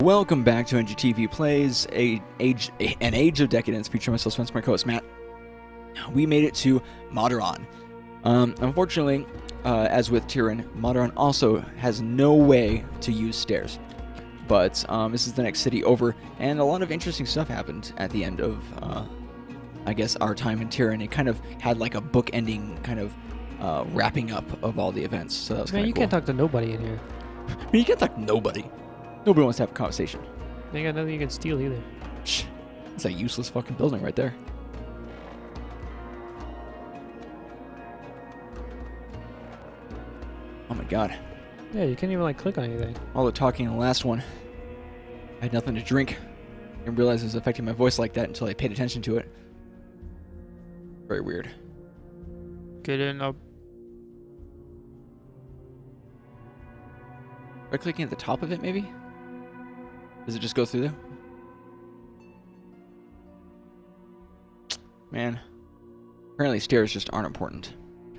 Welcome back to NGTV Plays an Age of Decadence, featuring myself, Spencer, my co-host Matt. We made it to Moderon. Unfortunately, as with Tyrion, Moderon also has no way to use stairs. But this is the next city over, and a lot of interesting stuff happened at the end of, I guess, our time in Tyrion. It kind of had like a book-ending kind of wrapping up of all the events, so that was kind of cool. Man, you can't talk to nobody in here. I mean, you can't talk to nobody. Nobody wants to have a conversation. They got nothing you can steal either. It's a useless fucking building right there. Oh my god. Yeah, you can't even like click on anything. All the talking in the last one. I had nothing to drink. I didn't realize it was affecting my voice like that until I paid attention to it. Very weird. Get in up. By clicking at the top of it, maybe? Does it just go through there? Man. Apparently stairs just aren't important.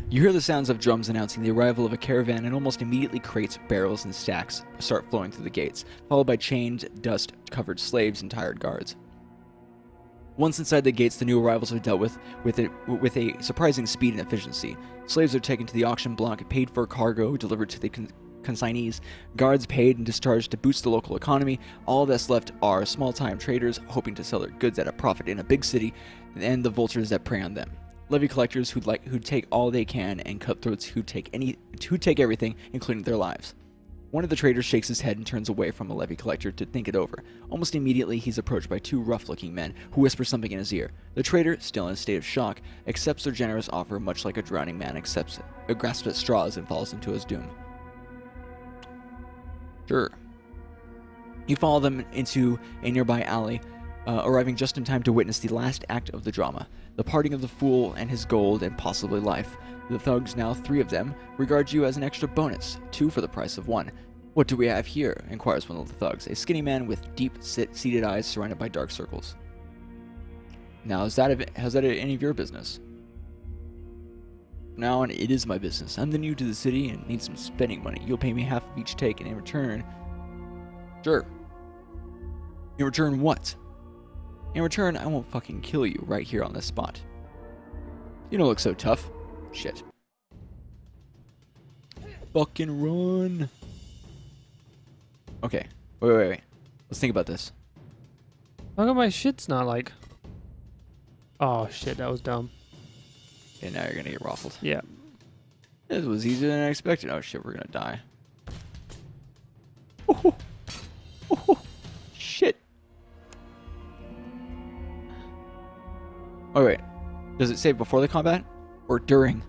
You hear the sounds of drums announcing the arrival of a caravan, and almost immediately crates, barrels, and stacks start flowing through the gates, followed by chained, dust-covered slaves and tired guards. Once inside the gates, the new arrivals are dealt with a surprising speed and efficiency. Slaves are taken to the auction block, paid for cargo delivered to the consignees, guards paid and discharged to boost the local economy. All that's left are small-time traders hoping to sell their goods at a profit in a big city, and the vultures that prey on them. Levy collectors who take all they can, and cutthroats who take everything, including their lives. One of the traders shakes his head and turns away from a levy collector to think it over. Almost immediately, he's approached by two rough-looking men who whisper something in his ear. The trader, still in a state of shock, accepts their generous offer, much like a drowning man grasps at straws and falls into his doom. Sure. You follow them into a nearby alley, arriving just in time to witness the last act of the drama, the parting of the fool and his gold and possibly life. The thugs, now 3 of them, regard you as an extra bonus, 2 for the price of 1. What do we have here? Inquires one of the thugs, a skinny man with deep-seated eyes surrounded by dark circles. Now, how's that any of your business? Now on, it is my business. I'm the new to the city and need some spending money. You'll pay me half of each take, and in return... Sure. In return what? In return, I won't fucking kill you right here on this spot. You don't look so tough. Shit. Fucking run. Okay. Wait. Let's think about this. How come my shit's not like... Oh shit, that was dumb. And now you're gonna get ruffled. Yeah. This was easier than I expected. Oh shit, we're gonna die. Oh, shit. Oh wait. Does it save before the combat? Or during?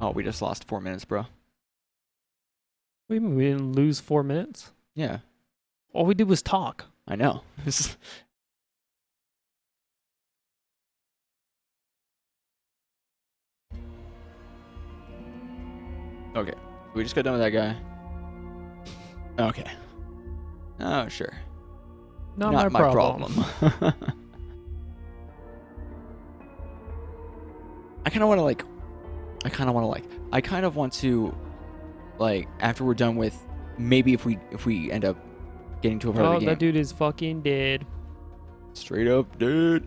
Oh, we just lost 4 minutes, bro. What do you mean we didn't lose 4 minutes? Yeah. All we did was talk. I know. Okay, we just got done with that guy. Okay. Oh, sure. Not my problem. I kind of want to, after we're done with, maybe if we end up getting to a part of the game. Oh, that dude is fucking dead. Straight up, dude.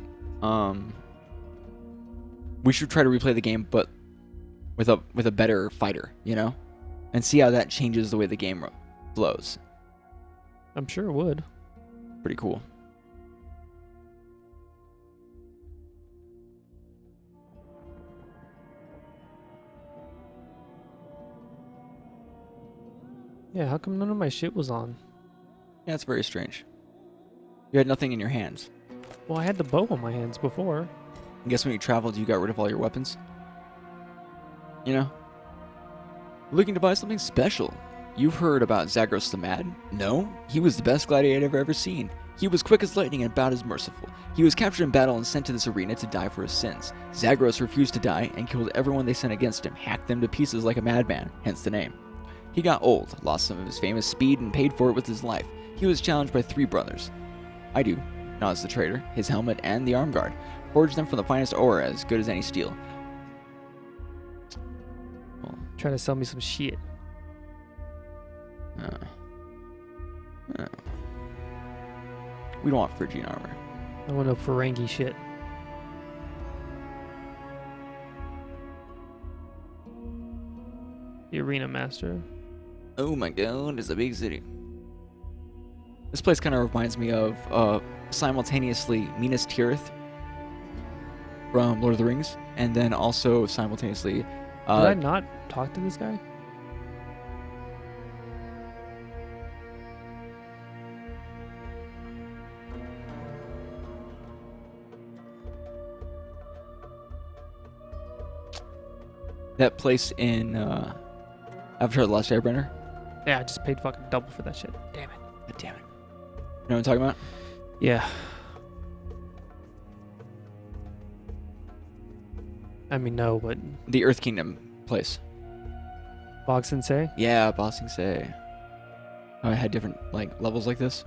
We should try to replay the game, but with a better fighter, you know, and see how that changes the way the game flows. I'm sure it would. Pretty cool. Yeah, how come none of my shit was on? Yeah, it's very strange. You had nothing in your hands. Well, I had the bow on my hands before. I guess when you traveled, you got rid of all your weapons. You know? Looking to buy something special. You've heard about Zagros the Mad? No? He was the best gladiator I've ever seen. He was quick as lightning and about as merciful. He was captured in battle and sent to this arena to die for his sins. Zagros refused to die and killed everyone they sent against him, hacked them to pieces like a madman, hence the name. He got old, lost some of his famous speed, and paid for it with his life. He was challenged by 3 brothers. I do, nods the trader, his helmet, and the arm guard. Forged them from the finest ore, as good as any steel. Trying to sell me some shit. Oh. We don't want Phrygian armor. I want no Ferengi shit. The Arena Master. Oh my god, it's a big city. This place kind of reminds me of simultaneously Minas Tirith from Lord of the Rings, and then also simultaneously. Did I not talk to this guy? That place in Avatar: The Last Airbender. Yeah, I just paid fucking double for that shit. Damn it. God damn it. You know what I'm talking about? Yeah. I mean, no, but The Earth Kingdom place. Bog Sensei? Yeah, Bossing Say. Oh, I had different like levels like this.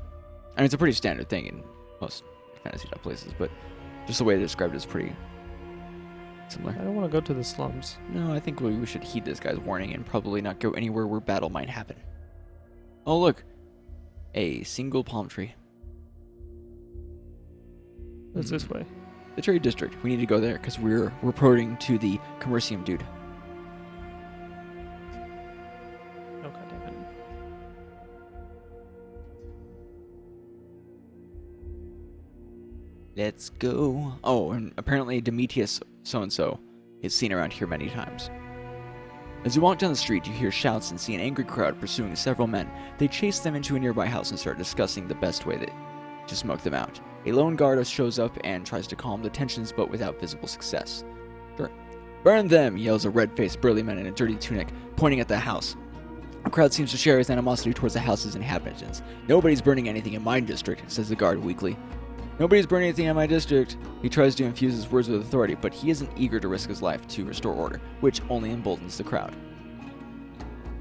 I mean, it's a pretty standard thing in most fantasy type places, but just the way they described it is pretty similar. I don't want to go to the slums. No, I think we should heed this guy's warning and probably not go anywhere where battle might happen. Oh, look. A single palm tree. It's this way. The trade district. We need to go there because we're reporting to the Commercium dude. Oh, God damn it. Let's go. Oh, and apparently Demetrius so-and-so is seen around here many times. As you walk down the street, you hear shouts and see an angry crowd pursuing several men. They chase them into a nearby house and start discussing the best way to smoke them out. A lone guard shows up and tries to calm the tensions, but without visible success. Burn them, yells a red-faced burly man in a dirty tunic, pointing at the house. The crowd seems to share his animosity towards the house's inhabitants. Nobody's burning anything in my district, says the guard weakly. Nobody's burning anything in my district. He tries to infuse his words with authority, but he isn't eager to risk his life to restore order, which only emboldens the crowd.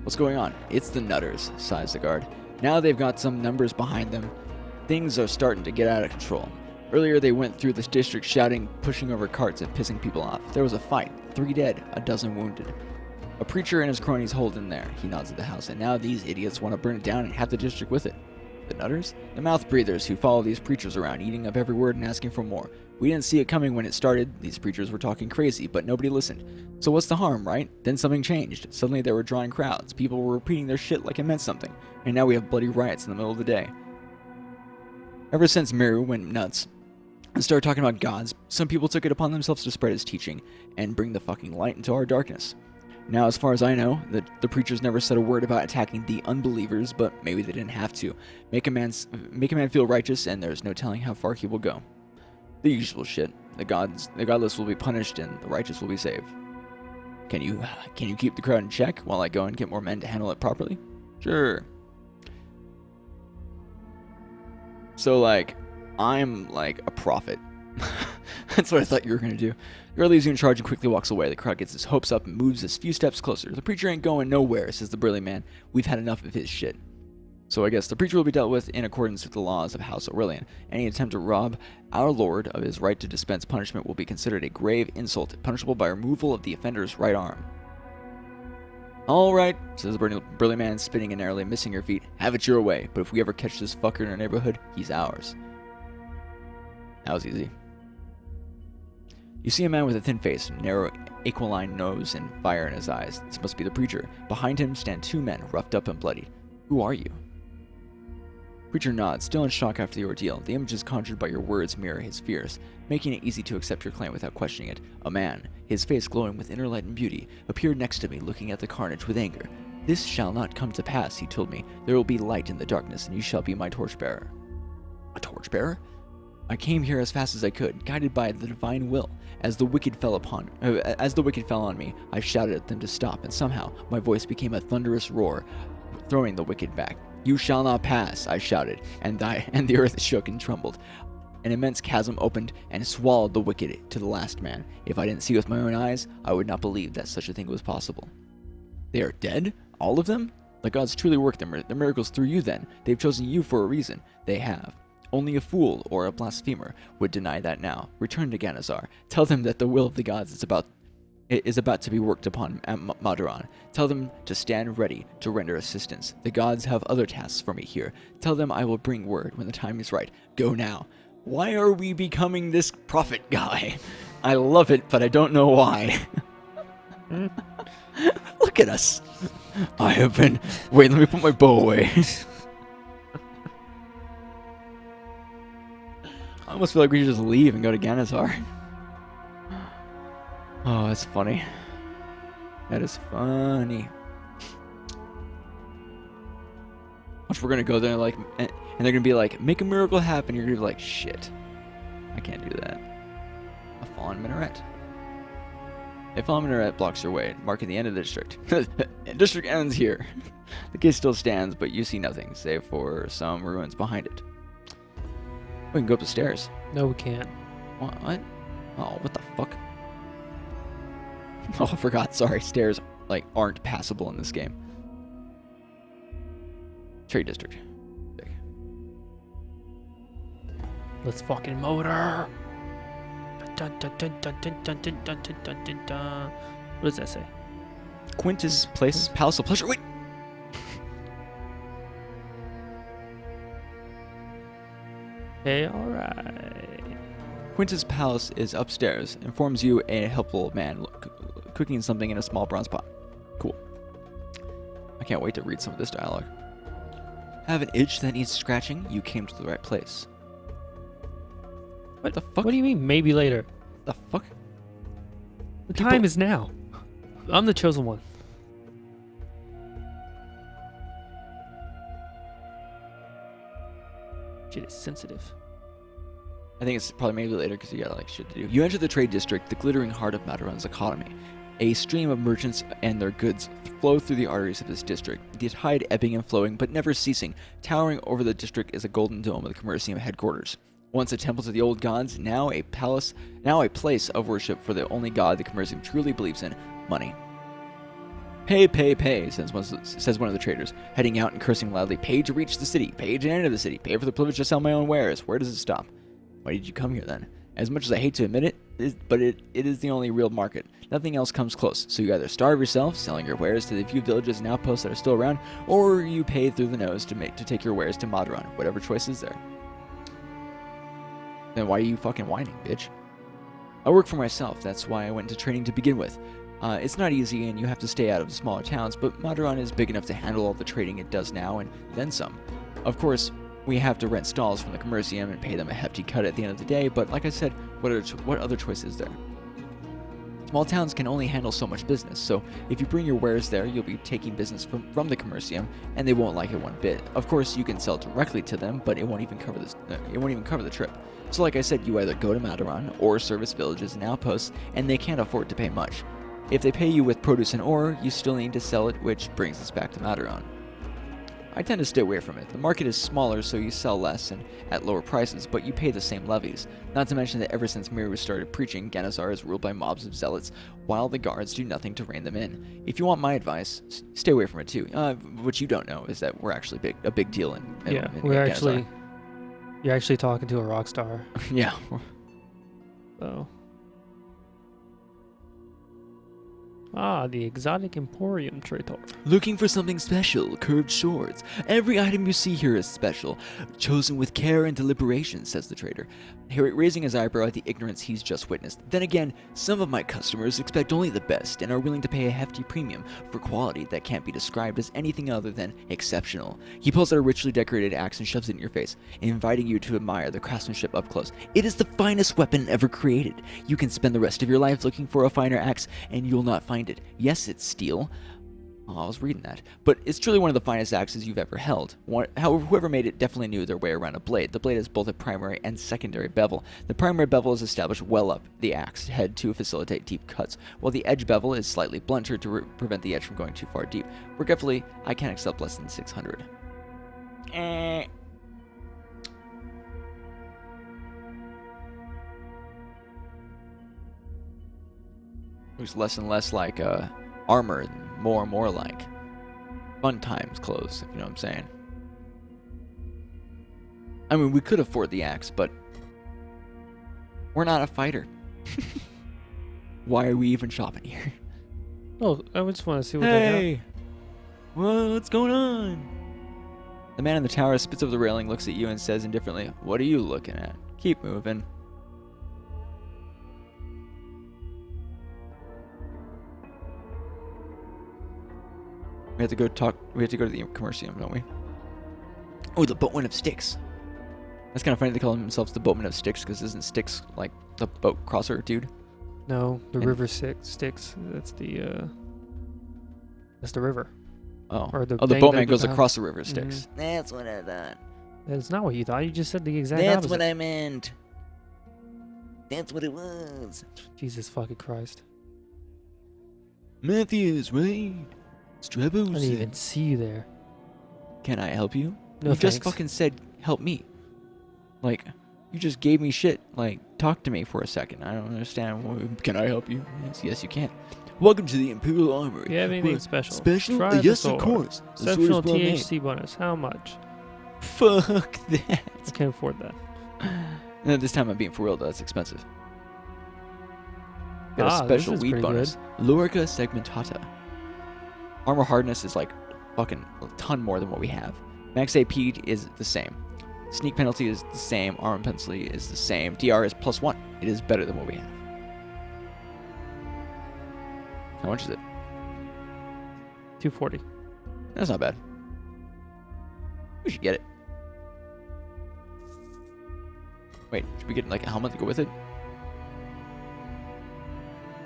What's going on? It's the Nutters, sighs the guard. Now they've got some numbers behind them. Things are starting to get out of control. Earlier they went through this district shouting, pushing over carts and pissing people off. There was a fight. 3 dead, a dozen wounded. A preacher and his cronies hold in there. He nods at the house, and now these idiots want to burn it down and have the district with it. The Nutters? The mouth breathers who follow these preachers around, eating up every word and asking for more. We didn't see it coming when it started. These preachers were talking crazy, but nobody listened. So what's the harm, right? Then something changed. Suddenly they were drawing crowds. People were repeating their shit like it meant something. And now we have bloody riots in the middle of the day. Ever since Miru went nuts and started talking about gods, some people took it upon themselves to spread his teaching and bring the fucking light into our darkness. Now, as far as I know, the preachers never said a word about attacking the unbelievers, but maybe they didn't have to. Make a man feel righteous, and there's no telling how far he will go. The usual shit. The godless will be punished, and the righteous will be saved. Can you keep the crowd in check while I go and get more men to handle it properly? Sure. So, like, I'm like a prophet. That's what I thought you were gonna do. The girl leaves you in charge and quickly walks away. The crowd gets his hopes up and moves a few steps closer. The preacher ain't going nowhere, says the burly man. We've had enough of his shit. So I guess the preacher will be dealt with in accordance with the laws of House Aurelian. Any attempt to rob our lord of his right to dispense punishment will be considered a grave insult, punishable by removal of the offender's right arm. All right, says the burly man, spinning and narrowly missing her feet. Have it your way, but if we ever catch this fucker in our neighborhood, he's ours. That was easy. You see a man with a thin face, narrow aquiline nose, and fire in his eyes. This must be the preacher. Behind him stand 2 men, roughed up and bloodied. Who are you? Preacher nods, still in shock after the ordeal. The images conjured by your words mirror his fears, making it easy to accept your claim without questioning it. A man, his face glowing with inner light and beauty, appeared next to me, looking at the carnage with anger. This shall not come to pass, he told me. There will be light in the darkness, and you shall be my torchbearer. A torchbearer? I came here as fast as I could, guided by the divine will. As the wicked fell on me, I shouted at them to stop, and somehow my voice became a thunderous roar, throwing the wicked back. You shall not pass, I shouted, and the earth shook and trembled. An immense chasm opened and swallowed the wicked to the last man. If I didn't see with my own eyes, I would not believe that such a thing was possible. They are dead? All of them? The gods truly worked their miracles through you then. They've chosen you for a reason. They have. Only a fool or a blasphemer would deny that now. Return to Ganazar. Tell them that the will of the gods is about It is about to be worked upon at Madaran. Tell them to stand ready to render assistance. The gods have other tasks for me here. Tell them I will bring word when the time is right. Go now. Why are we becoming this prophet guy? I love it, but I don't know why. Look at us. I have been... Wait, let me put my bow away. I almost feel like we should just leave and go to Ganazar. Oh, that's funny. That is funny. Watch, we're gonna go there like, and they're gonna be like, make a miracle happen. You're gonna be like, shit, I can't do that. A fallen minaret. A fallen minaret blocks your way, marking the end of the district. District ends here. The gate still stands, but you see nothing, save for some ruins behind it. We can go up the stairs. No, we can't. What? Oh, what the fuck? Oh, I forgot. Sorry, stairs like aren't passable in this game. Trade district. Sick. Let's fucking motor. What does that say? Quintus Place, Palace of Pleasure. Wait. Hey, all right. Quintus Palace is upstairs. Informs you a helpful man cooking something in a small bronze pot. Cool. I can't wait to read some of this dialogue. Have an itch that needs scratching? You came to the right place. What the fuck? What do you mean, maybe later? The fuck? The time is now. I'm the chosen one. Shit is sensitive. I think it's probably maybe later because you got like shit to do. You enter the trade district, the glittering heart of Madaran's economy. A stream of merchants and their goods flow through the arteries of this district, the tide ebbing and flowing but never ceasing. Towering over the district is a golden dome of the Commercium headquarters. Once a temple to the old gods, now a palace, now a place of worship for the only god the Commercium truly believes in, money. Pay, pay, pay, says one of the traders, heading out and cursing loudly. Pay to reach the city, pay to enter the city, pay for the privilege to sell my own wares. Where does it stop? Why did you come here then? As much as I hate to admit it, it is the only real market. Nothing else comes close, so you either starve yourself, selling your wares to the few villages and outposts that are still around, or you pay through the nose to take your wares to Madaran, whatever choice is there. Then why are you fucking whining, bitch? I work for myself, that's why I went into training to begin with. It's not easy and you have to stay out of the smaller towns, but Madaran is big enough to handle all the trading it does now and then some. Of course, we have to rent stalls from the Commercium and pay them a hefty cut at the end of the day, but like I said, what other choice is there? Small towns can only handle so much business, so if you bring your wares there, you'll be taking business from the Commercium, and they won't like it one bit. Of course, you can sell directly to them, but it won't even cover the trip. So like I said, you either go to Madaran or service villages and outposts, and they can't afford to pay much. If they pay you with produce and ore, you still need to sell it, which brings us back to Madaran. I tend to stay away from it. The market is smaller, so you sell less and at lower prices, but you pay the same levies. Not to mention that ever since Miru started preaching, Ganazar is ruled by mobs of zealots, while the guards do nothing to rein them in. If you want my advice, stay away from it too. What you don't know is that we're actually a big deal in Ganazar. You're actually talking to a rock star. Yeah. Oh. Ah, the Exotic Emporium traitor. Looking for something special, curved swords. Every item you see here is special, chosen with care and deliberation, says the trader, raising his eyebrow at the ignorance he's just witnessed. Then again, some of my customers expect only the best and are willing to pay a hefty premium for quality that can't be described as anything other than exceptional. He pulls out a richly decorated axe and shoves it in your face, inviting you to admire the craftsmanship up close. It is the finest weapon ever created. You can spend the rest of your life looking for a finer axe, and you'll not find it. Yes, it's steel. Oh, I was reading that. But it's truly one of the finest axes you've ever held. However, whoever made it definitely knew their way around a blade. The blade has both a primary and secondary bevel. The primary bevel is established well up the axe head to facilitate deep cuts, while the edge bevel is slightly blunter to prevent the edge from going too far deep. Regretfully, I can't accept less than 600. Looks less and less like armor and more like fun times clothes, if you know what I'm saying. I mean, we could afford the axe, but we're not a fighter. Why are we even shopping here? Oh, I just want to see what they What's going on? The man in the tower spits over the railing, looks at you, and says indifferently, "What are you looking at? Keep moving." We have to go talk. We have to go to the Commercium, don't we? Oh, the boatman of Styx. That's kind of funny they call themselves the boatman of Styx, because isn't Styx like the boat crosser dude? got. No, the And- river Styx. That's the river. Oh, Or the the thing boatman that goes goes across the river Styx. That's what I thought. That's not what you thought. You just said the exact That's opposite. what I meant. That's what it was. Jesus fucking Christ. Mathias, right? I didn't even Stravos. see you there. Can I help you? No You just thanks. fucking said, help me. Like, you just gave me shit. Like, talk to me for a second. I don't understand. Can I help you? Yes, you can. Welcome to the Imperial Armory. Do you have anything What, special? Special? Try the Yes, of sword. course. The sword is Exceptional well made. THC bonus. How much? Fuck that. I can't afford that. No, this time I'm being for real, though. It's expensive. Got a This special is weed pretty bonus. Lurica segmentata. Armor hardness is like fucking a ton more than what we have. Max AP is the same. Sneak penalty is the same. Armor penalty is the same. DR is +1. It is better than what we have. How much is it? 240. That's not bad. We should get it. Wait, should we get like a helmet to go with it?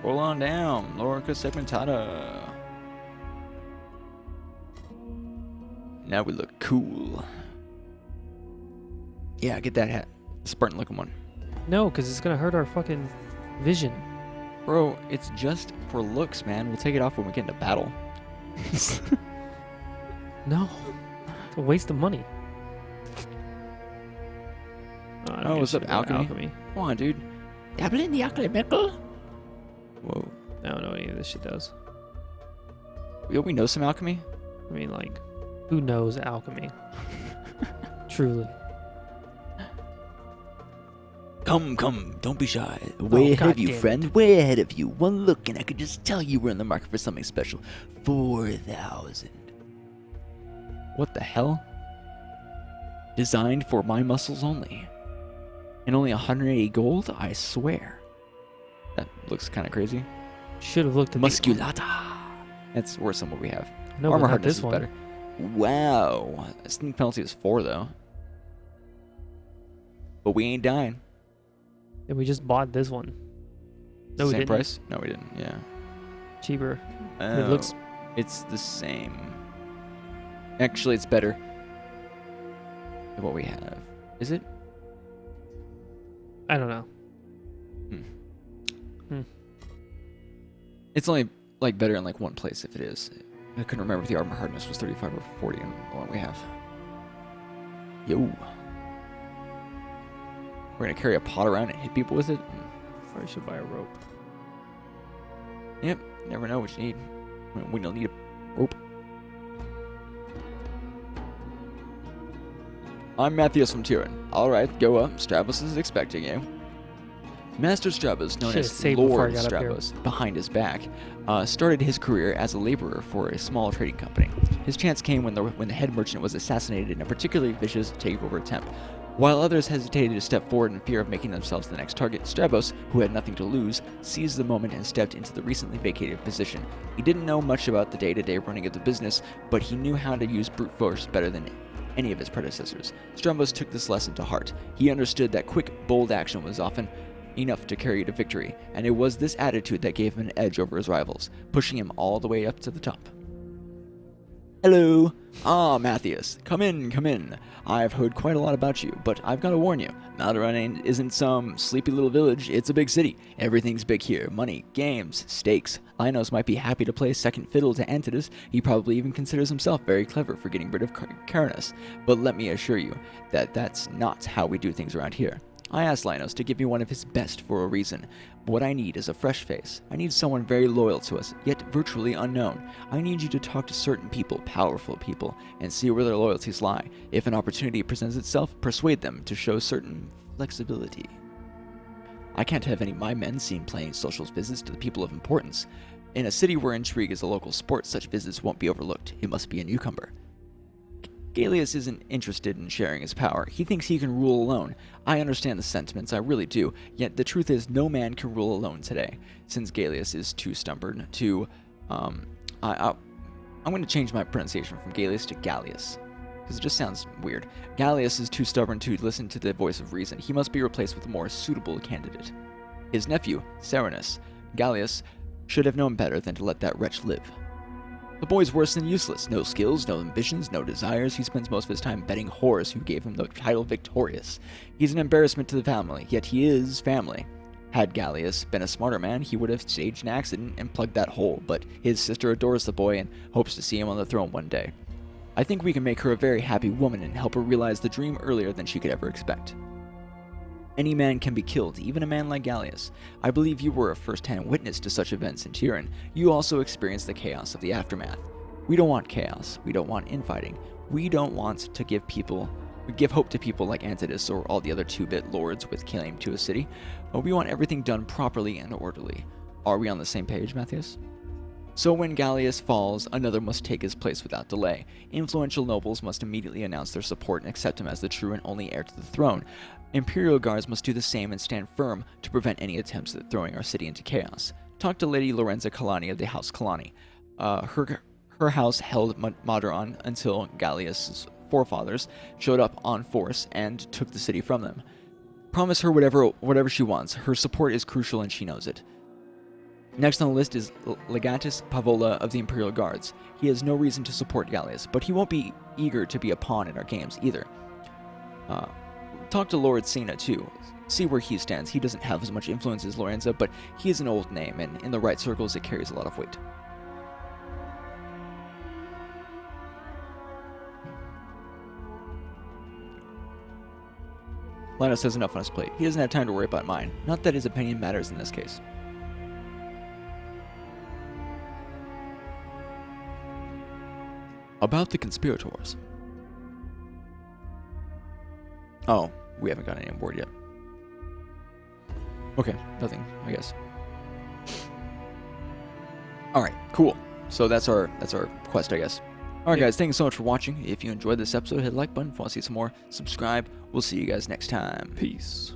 Roll on down. Lorica segmentata. Now we look cool. Yeah, get that hat. The Spartan looking one. No, because it's gonna hurt our fucking vision. Bro, it's just for looks, man. We'll take it off when we get into battle. No, it's a waste of money. I don't Oh, give a what's up, shit about alchemy? Come on, dude. Dabble in the alchemical. Whoa. I don't know what any of this shit does. We know some alchemy? I mean, like, who knows alchemy? Truly. Come, don't be shy. Way ahead God of you, damn it. friend. Way ahead of you. One look and I could just tell you were in the market for something special. 4,000. What the hell? Designed for my muscles only. And only 180 gold? I swear. That looks kind of crazy. Should have looked at Musculata. That's worse than what we have. No, Armor but not hardness this is one. better. Wow. Sneak penalty is 4, though. But we ain't dying. And we just bought this one. No, we Same didn't. price? No, we didn't. Yeah. Cheaper. Oh, It looks. It's the same. Actually, it's better than what we have. Is it? I don't know. It's only like better in like one place if it is. I couldn't remember if the armor hardness was 35 or 40 in the one we have. Yo. We're gonna carry a pot around and hit people with it? Or I should buy a rope. Yep. Never know what you need. We don't need a rope. I'm Mathias from Tyrion. Alright, go up. Stravos is expecting you. Master Stravos, known Should've as saved before I Lord got up here. Stravos, behind his back, started his career as a laborer for a small trading company. His chance came when the head merchant was assassinated in a particularly vicious takeover attempt. While others hesitated to step forward in fear of making themselves the next target, Stravos, who had nothing to lose, seized the moment and stepped into the recently vacated position. He didn't know much about the day-to-day running of the business, but he knew how to use brute force better than any of his predecessors. Stravos took this lesson to heart. He understood that quick, bold action was often enough to carry to victory, and it was this attitude that gave him an edge over his rivals, pushing him all the way up to the top. Hello. Ah, Mathias. Come in, come in. I've heard quite a lot about you, but I've got to warn you. Maldarun isn't some sleepy little village, it's a big city. Everything's big here. Money, games, stakes. Linos might be happy to play second fiddle to Antidus. He probably even considers himself very clever for getting rid of Caranus. But let me assure you that that's not how we do things around here. I asked Linos to give me one of his best for a reason. What I need is a fresh face. I need someone very loyal to us, yet virtually unknown. I need you to talk to certain people, powerful people, and see where their loyalties lie. If an opportunity presents itself, persuade them to show certain flexibility. I can't have any of my men seen paying social visits to the people of importance. In a city where intrigue is a local sport, such visits won't be overlooked. It must be a newcomer. Galas isn't interested in sharing his power. He thinks he can rule alone. I understand the sentiments, I really do. Yet the truth is, no man can rule alone today. Since Galas is too stubborn to, I'm going to change my pronunciation from Galas to Gallius, because it just sounds weird. Gallius is too stubborn to listen to the voice of reason. He must be replaced with a more suitable candidate. His nephew, Serenus, Gallius, should have known better than to let that wretch live. The boy's worse than useless. No skills, no ambitions, no desires. He spends most of his time betting whores who gave him the title victorious. He's an embarrassment to the family, yet he is family. Had Gallius been a smarter man, he would have staged an accident and plugged that hole, but his sister adores the boy and hopes to see him on the throne one day. I think we can make her a very happy woman and help her realize the dream earlier than she could ever expect. Any man can be killed, even a man like Gallius. I believe you were a first-hand witness to such events in Tyrann. You also experienced the chaos of the aftermath. We don't want chaos. We don't want infighting. We don't want to give hope to people like Antidus or all the other 2-bit lords with claim to a city. We want everything done properly and orderly. Are we on the same page, Mathias? So when Gallius falls, another must take his place without delay. Influential nobles must immediately announce their support and accept him as the true and only heir to the throne. Imperial guards must do the same and stand firm to prevent any attempts at throwing our city into chaos. Talk to Lady Lorenza Kalani of the House Kalani. Her house held Moderon until Gallius' forefathers showed up on force and took the city from them. Promise her whatever she wants. Her support is crucial and she knows it. Next on the list is Legatus Pavola of the Imperial Guards. He has no reason to support Gallius, but he won't be eager to be a pawn in our games either. Talk to Lord Cena too. See where he stands. He doesn't have as much influence as Lorenza, but he is an old name, and in the right circles it carries a lot of weight. Linus has enough on his plate. He doesn't have time to worry about mine. Not that his opinion matters in this case. About the conspirators. Oh, we haven't gotten any on board yet. Okay, nothing, I guess. Alright, cool. So that's our quest, I guess. Alright guys, thank you so much for watching. If you enjoyed this episode, hit the like button. If you want to see some more, subscribe. We'll see you guys next time. Peace.